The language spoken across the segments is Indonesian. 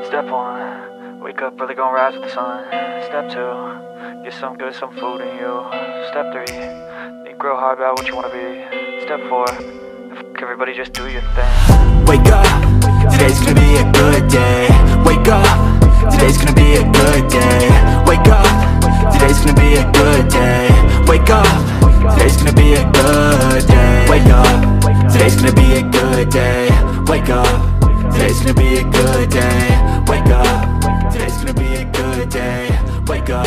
Step one, wake up early, gonna rise with the sun. Step two, get some good, some food in you. Step three, think real hard about what you wanna be. Step four, everybody just do your thing. Wake up, today's gonna be a good day. Wake up, today's gonna be a good day. Wake up, today's gonna be a good day. Wake up, today's gonna be a good day. Wake up, today's gonna be a good day. Wake up, today's gonna be a good day. Wake up, today's gonna be a good day. Wake up,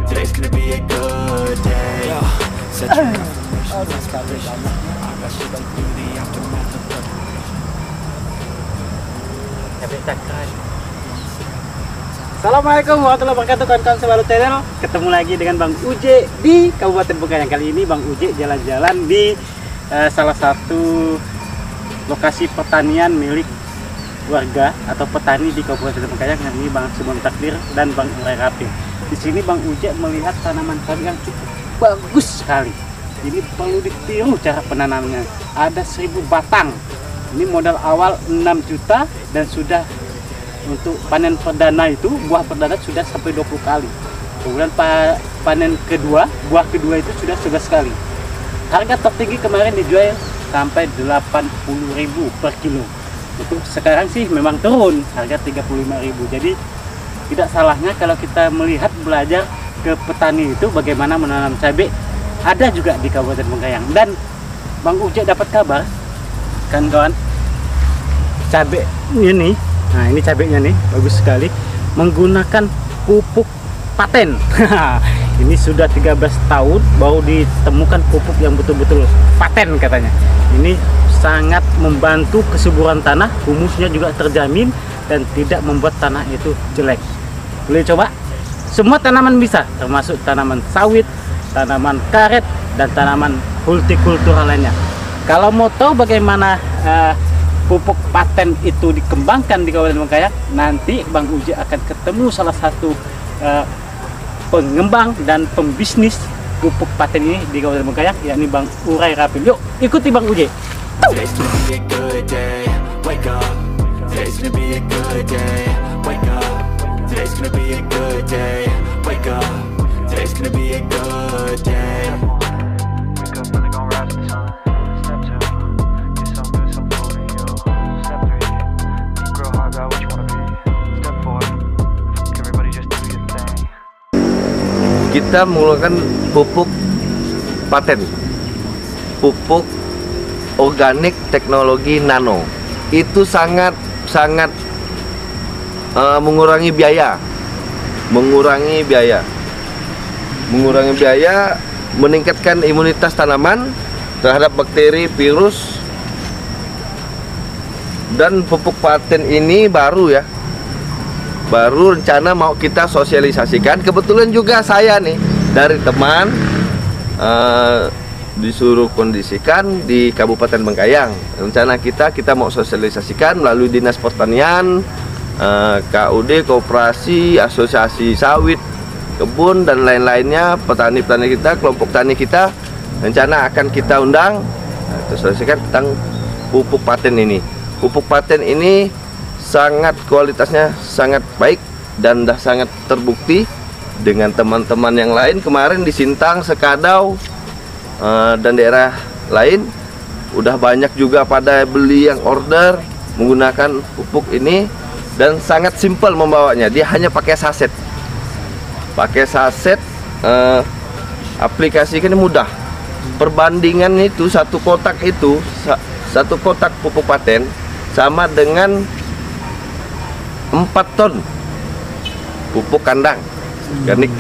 today's gonna be a good day. Yo, set your Assalamualaikum warahmatullahi wabarakatuh, kawan-kawan Sebalu Channel. Ketemu lagi dengan Bang Uje di Kabupaten Bengkayang. Kali ini Bang Uje jalan-jalan di salah satu lokasi pertanian milik warga atau petani di Kabupaten Bengkayang. Ini Bang Sumon Takdir dan Bang Urai Rapin. Di sini Bang Uje melihat tanaman cabai yang cukup bagus sekali. Ini perlu ditiru cara penanamannya. Ada 1000 batang. Ini modal awal 6 juta dan sudah untuk panen perdana itu, buah perdana sudah sampai 20 kali. Kemudian panen kedua, buah kedua itu sudah 11 kali. Harga tertinggi kemarin dijual sampai 80.000 per kilo. Untuk sekarang sih memang turun, harga 35.000. Jadi tidak salahnya kalau kita melihat belajar ke petani itu bagaimana menanam cabai. Ada juga di Kabupaten Bengkayang. Dan Bang Uje dapat kabar kan kawan, cabai ini, nah ini cabenya nih bagus sekali, menggunakan pupuk paten. Ini sudah 13 tahun baru ditemukan pupuk yang betul-betul paten katanya. Ini sangat membantu kesuburan tanah, humusnya juga terjamin dan tidak membuat tanah itu jelek. Boleh coba? Semua tanaman bisa, termasuk tanaman sawit, tanaman karet, dan tanaman hortikultura lainnya. Kalau mau tahu bagaimana pupuk paten itu dikembangkan di Kabupaten Bengkayang, nanti Bang Uje akan ketemu salah satu pengembang dan pembisnis pupuk paten ini di Kabupaten Bengkayang, yakni Bang Urai Rapin. Yuk, ikuti Bang Uje. Today's gonna be a good day. Wake up. Today's gonna be a good day. Wake up. Today's gonna be a good day. Wake up. Today's gonna be a good day. Wake up early, gonna rise with the sun. Step two, get some good, some food in you. Step three, think real hard about what you wanna be. Step four, everybody just do your thing. Kita menggunakan pupuk paten, pupuk organik teknologi nano. Itu sangat mengurangi biaya, meningkatkan imunitas tanaman terhadap bakteri, virus. Dan pupuk paten ini baru rencana mau kita sosialisasikan. Kebetulan juga saya nih dari teman disuruh kondisikan di Kabupaten Bengkayang. Rencana kita mau sosialisasikan melalui Dinas Pertanian, KUD, Koperasi, Asosiasi Sawit, Kebun, dan lain-lainnya, petani-petani kita, kelompok tani kita. Rencana akan kita undang, sosialisasikan tentang pupuk paten ini. Pupuk paten ini sangat kualitasnya sangat baik dan dah sangat terbukti dengan teman-teman yang lain. Kemarin di Sintang, Sekadau, dan daerah lain udah banyak juga pada beli yang order menggunakan pupuk ini, dan sangat simpel membawanya. Dia hanya pakai saset, aplikasikan mudah. Perbandingan itu satu kotak pupuk paten sama dengan 4 ton pupuk kandang organik.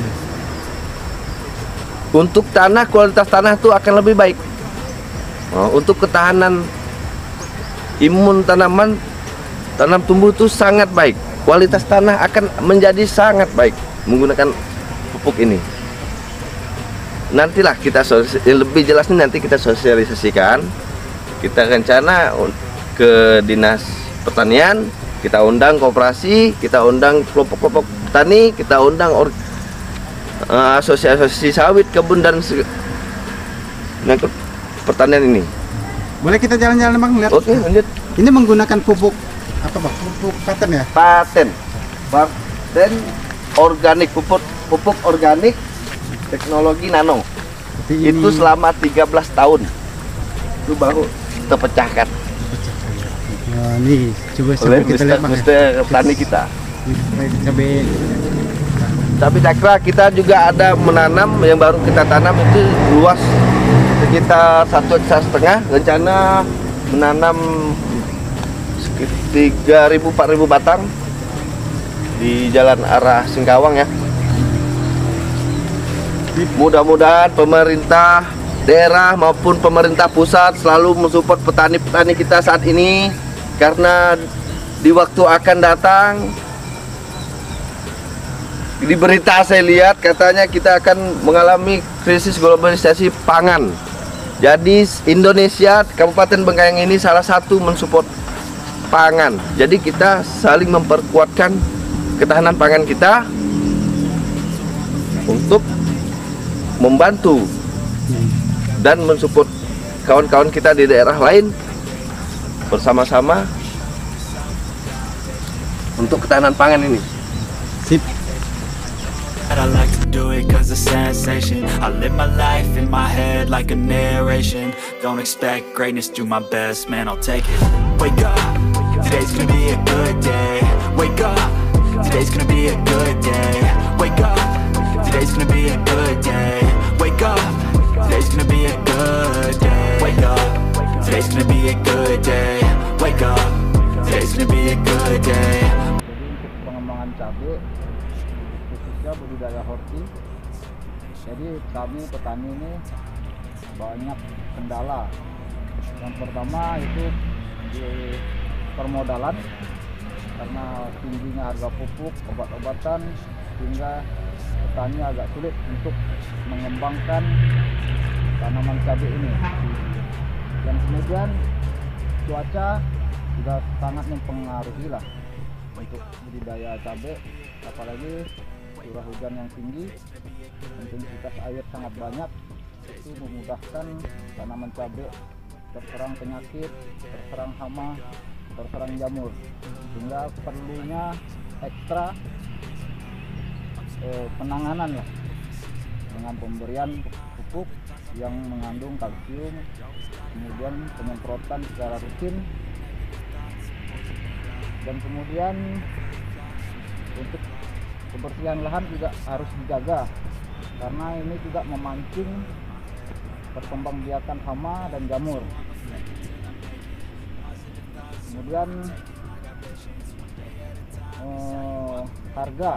Untuk tanah, kualitas tanah itu akan lebih baik. Untuk ketahanan imun tanaman, tanam tumbuh itu sangat baik. Kualitas tanah akan menjadi sangat baik menggunakan pupuk ini. Nantilah kita lebih jelasnya nanti kita sosialisasikan. Kita rencana ke Dinas Pertanian, kita undang koperasi, kita undang kelompok-kelompok petani, kita undang asosiasi sawit, kebun, dan pertanian ini. Boleh kita jalan-jalan Bang, lihat? Oke, lanjut. Ini menggunakan pupuk apa Bang? Pupuk paten ya? Paten. dan organik, pupuk organik teknologi nano. Itu selama 13 tahun itu baru terpecahkan. Nah, nih coba Oleh kita lihat Bang, Mr. Petani kita. Cabai Cabai cakra kita juga ada menanam, yang baru kita tanam itu luas sekitar 1,5 hektar. Rencana menanam sekitar 3.000-4.000 batang di jalan arah Singkawang ya. Mudah-mudahan pemerintah daerah maupun pemerintah pusat selalu mensupport petani-petani kita saat ini, karena di waktu akan datang di berita saya lihat katanya kita akan mengalami krisis globalisasi pangan. Jadi Indonesia, Kabupaten Bengkayang ini salah satu mensupport pangan. Jadi kita saling memperkuatkan ketahanan pangan kita untuk membantu dan mensupport kawan-kawan kita di daerah lain bersama-sama untuk ketahanan pangan ini. sip. I like to do it cause it's sensation. I live my life in my head like a narration. Don't expect greatness, do my best, man, I'll take it. Wake up, today's gonna be a good day. Wake up, today's gonna be a good day. Wake up, today's gonna be a good day. Wake up, today's gonna be a good day. Wake up, today's gonna be a good day. Wake up, today's gonna be a good day. Jadi untuk pengembangan cabai khususnya budidaya horti, jadi kami petani ini banyak kendala. Yang pertama itu di permodalan, karena tingginya harga pupuk, obat-obatan, sehingga petani agak sulit untuk mengembangkan tanaman cabai ini. Dan kemudian cuaca juga sangat mempengaruhi lah untuk budidaya cabai, apalagi curah hujan yang tinggi, intensitas air sangat banyak, itu memudahkan tanaman cabai terserang penyakit, terserang hama, terserang jamur, sehingga perlunya ekstra penanganan lah dengan pemberian pupuk yang mengandung kalsium, kemudian penyemprotan secara rutin, dan kemudian untuk kebersihan lahan juga harus dijaga, karena ini juga memancing perkembangbiakan hama dan jamur. Kemudian harga,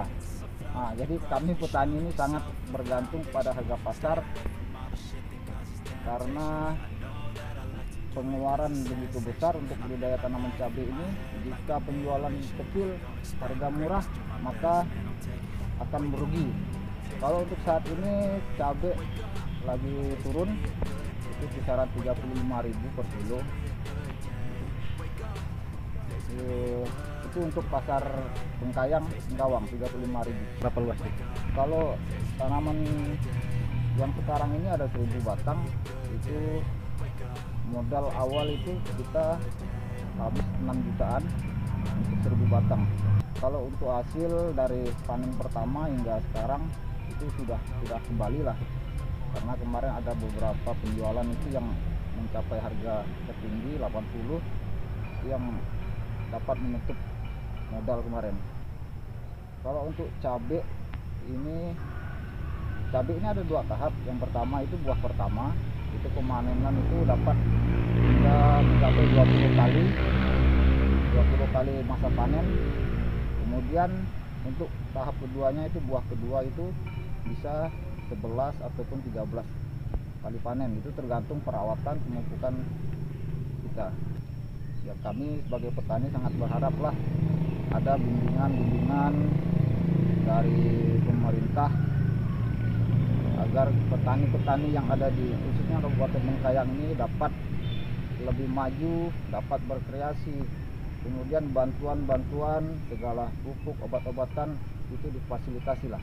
nah, jadi kami petani ini sangat bergantung pada harga pasar, karena pengeluaran begitu besar untuk budidaya tanaman cabai ini. Jika penjualan kecil, harga murah, maka akan merugi. Kalau untuk saat ini cabai lagi turun, itu kisaran 35.000 per kilo. Itu untuk pasar Bengkayang, Singkawang 35.000. Berapa luas sih? Kalau tanaman yang sekarang ini ada 1.000 batang, itu modal awal itu kita habis 6 jutaan untuk 1.000 batang. Kalau untuk hasil dari panen pertama hingga sekarang itu sudah kembali lah, karena kemarin ada beberapa penjualan itu yang mencapai harga tertinggi 80, yang dapat menutup modal kemarin. Kalau untuk cabai ini ada 2 tahap. Yang pertama itu buah pertama, itu pemanenan itu dapat hingga mencapai 20 kali masa panen. Kemudian untuk tahap keduanya itu buah kedua itu bisa 11 ataupun 13 kali panen. Itu tergantung perawatan pemupukan kita. Ya, kami sebagai petani sangat berharap lah ada bimbingan dari pemerintah agar petani-petani yang ada di khususnya Kabupaten Bengkayang ini dapat lebih maju, dapat berkreasi. Kemudian bantuan segala pupuk, obat-obatan itu difasilitasi lah.